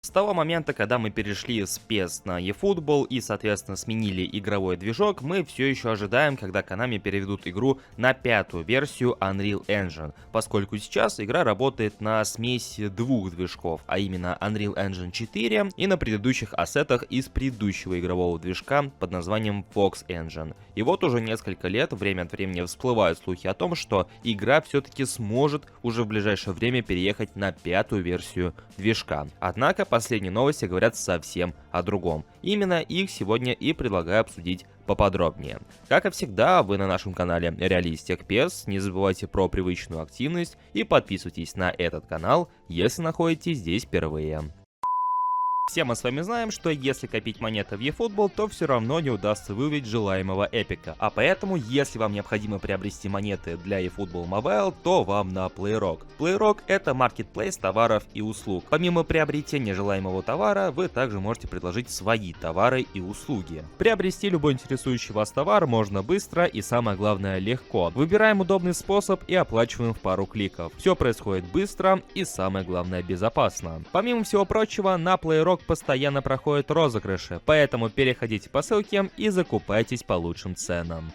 С того момента, когда мы перешли с PES на eFootball и, соответственно, сменили игровой движок, мы все еще ожидаем, когда Konami переведут игру на пятую версию Unreal Engine, поскольку сейчас игра работает на смеси двух движков, а именно Unreal Engine 4 и на предыдущих ассетах из предыдущего игрового движка под названием Fox Engine. И вот уже несколько лет время от времени всплывают слухи о том, что игра все-таки сможет уже в ближайшее время переехать на пятую версию движка. Однако последние новости говорят совсем о другом. Именно их сегодня и предлагаю обсудить поподробнее. Как и всегда, вы на нашем канале Realistic PES, не забывайте про привычную активность и подписывайтесь на этот канал, если находитесь здесь впервые. Все мы с вами знаем, что если копить монеты в eFootball, то все равно не удастся выявить желаемого эпика. А поэтому, если вам необходимо приобрести монеты для eFootball Mobile, то вам на PlayRock. PlayRock — это маркетплейс товаров и услуг. Помимо приобретения желаемого товара, вы также можете предложить свои товары и услуги. Приобрести любой интересующий вас товар можно быстро и, самое главное, легко. Выбираем удобный способ и оплачиваем в пару кликов. Все происходит быстро и, самое главное, безопасно. Помимо всего прочего, на PlayRock постоянно проходят розыгрыши, поэтому переходите по ссылке и закупайтесь по лучшим ценам.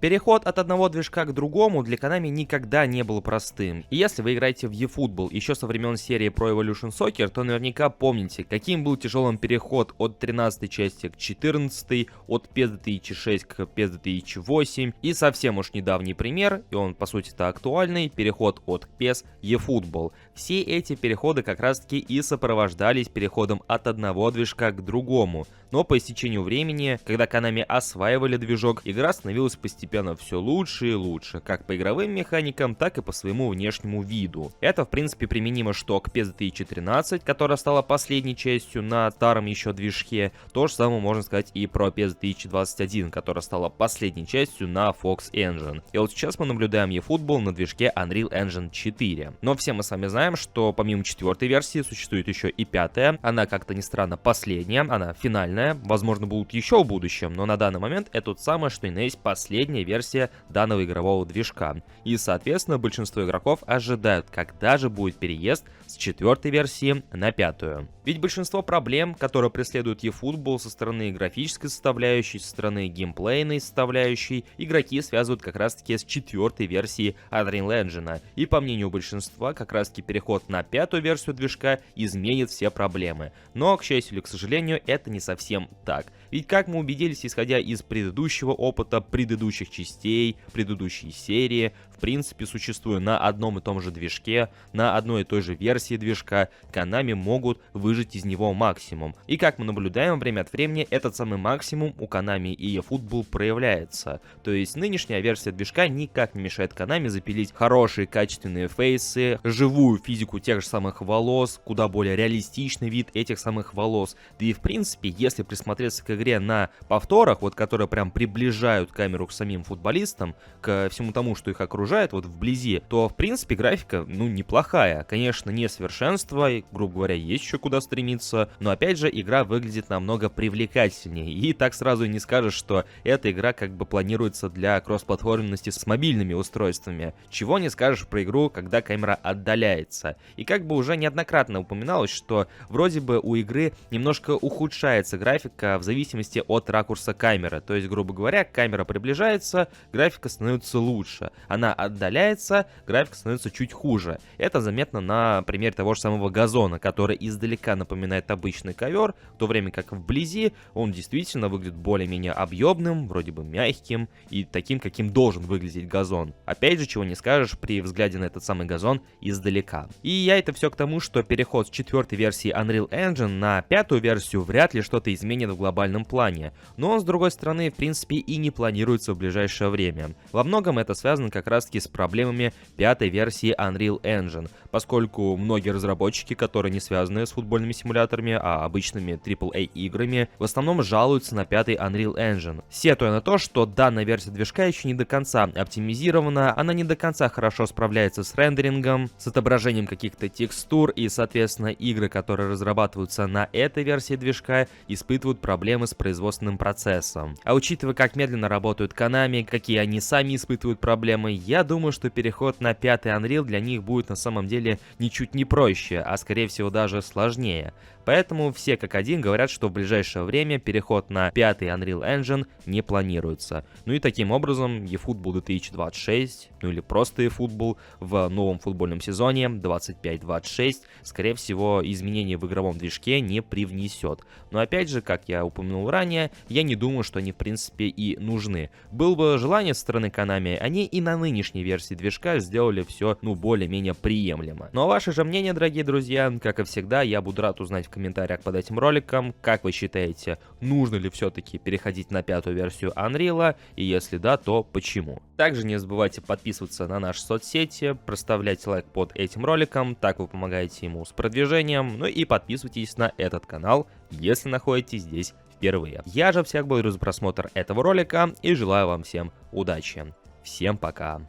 Переход от одного движка к другому для Konami никогда не был простым. И если вы играете в eFootball еще со времен серии Pro Evolution Soccer, то наверняка помните, каким был тяжелым переход от 13 части к 14, от PES 2006 к PES 2008 и совсем уж недавний пример, и он по сути-то актуальный, переход от PES eFootball. Все эти переходы как раз таки и сопровождались переходом от одного движка к другому. Но по истечению времени, когда Konami осваивали движок, игра становилась постепенно все лучше и лучше, как по игровым механикам, так и по своему внешнему виду. Это, в принципе, применимо что к PES 2013, которая стала последней частью на старом еще движке, то же самое можно сказать и про PES 2021, которая стала последней частью на Fox Engine. И вот сейчас мы наблюдаем eFootball на движке Unreal Engine 4. Но все мы с вами знаем, что помимо четвертой версии существует еще и пятая, она как-то ни странно последняя, она финальная. Возможно, будут еще в будущем, но на данный момент это тот самый, что и на есть последняя версия данного игрового движка. И, соответственно, большинство игроков ожидают, когда же будет переезд с четвертой версии на пятую. Ведь большинство проблем, которые преследуют eFootball со стороны графической составляющей, со стороны геймплейной составляющей, игроки связывают как раз-таки с четвертой версией Unreal Engine. И по мнению большинства, как раз-таки переход на пятую версию движка изменит все проблемы. Но, к счастью или к сожалению, это не совсем так. Ведь как мы убедились, исходя из предыдущего опыта, предыдущих частей, предыдущей серии, в принципе, существуя на одном и том же движке, на одной и той же версии движка, Konami могут выжать из него максимум. И как мы наблюдаем, время от времени этот самый максимум у Konami и eFootball проявляется. То есть нынешняя версия движка никак не мешает Konami запилить хорошие качественные фейсы, живую физику тех же самых волос, куда более реалистичный вид этих самых волос. Да и в принципе, если присмотреться к игре на повторах, вот которые прям приближают камеру к самим футболистам, ко всему тому, что их окружает вот вблизи, то в принципе графика, неплохая. Конечно, не совершенство, и, грубо говоря, есть еще куда стремиться, но опять же игра выглядит намного привлекательнее. И так сразу и не скажешь, что эта игра как бы планируется для кроссплатформенности с мобильными устройствами. Чего не скажешь про игру, когда камера отдаляется. И как бы уже неоднократно упоминалось, что вроде бы у игры немножко ухудшается графика в зависимости от ракурса камеры. То есть, грубо говоря, камера приближается, графика становится лучше. Она отдаляется, графика становится чуть хуже. Это заметно на примере того же самого газона, который издалека напоминает обычный ковер, в то время как вблизи он действительно выглядит более-менее объемным, вроде бы мягким и таким, каким должен выглядеть газон. Опять же, чего не скажешь при взгляде на этот самый газон издалека. И я это все к тому, что переход с четвертой версии Unreal Engine на пятую версию вряд ли что-то изменит в глобальном плане. Но он, с другой стороны, в принципе и не планируется в ближайшее время. Во многом это связано как раз таки с проблемами пятой версии Unreal Engine, поскольку многие разработчики, которые не связаны с футбольными симуляторами, а обычными AAA играми, в основном жалуются на пятый Unreal Engine, сетуя на то, что данная версия движка еще не до конца оптимизирована, она не до конца хорошо справляется с рендерингом, с отображением каких-то текстур, и, соответственно, игры, которые разрабатываются на этой версии движка, испытывают проблемы с производственным процессом. А учитывая, как медленно работают Konami, какие они сами испытывают проблемы, я я думаю, что переход на 5-й Unreal для них будет на самом деле ничуть не проще, а скорее всего даже сложнее. Поэтому все как один говорят, что в ближайшее время переход на 5-й Unreal Engine не планируется. Ну и таким образом eFootball 2026, ну или просто eFootball в новом футбольном сезоне 25-26, скорее всего, изменений в игровом движке не привнесет. Но опять же, как я упомянул ранее, я не думаю, что они в принципе и нужны. Было бы желание со стороны Konami, они и на нынешней версии движка сделали все, ну, более-менее приемлемо. Ну а ваше же мнение, дорогие друзья, как и всегда, я буду рад узнать в комментариях под этим роликом. Как вы считаете, нужно ли все-таки переходить на 5-ю версию Unreal, и если да, то почему? Также не забывайте подписываться на наши соцсети, проставлять лайк под этим роликом, так вы помогаете ему с продвижением, ну и подписывайтесь на этот канал, если находитесь здесь впервые. Я же всех благодарю за просмотр этого ролика и желаю вам всем удачи. Всем пока!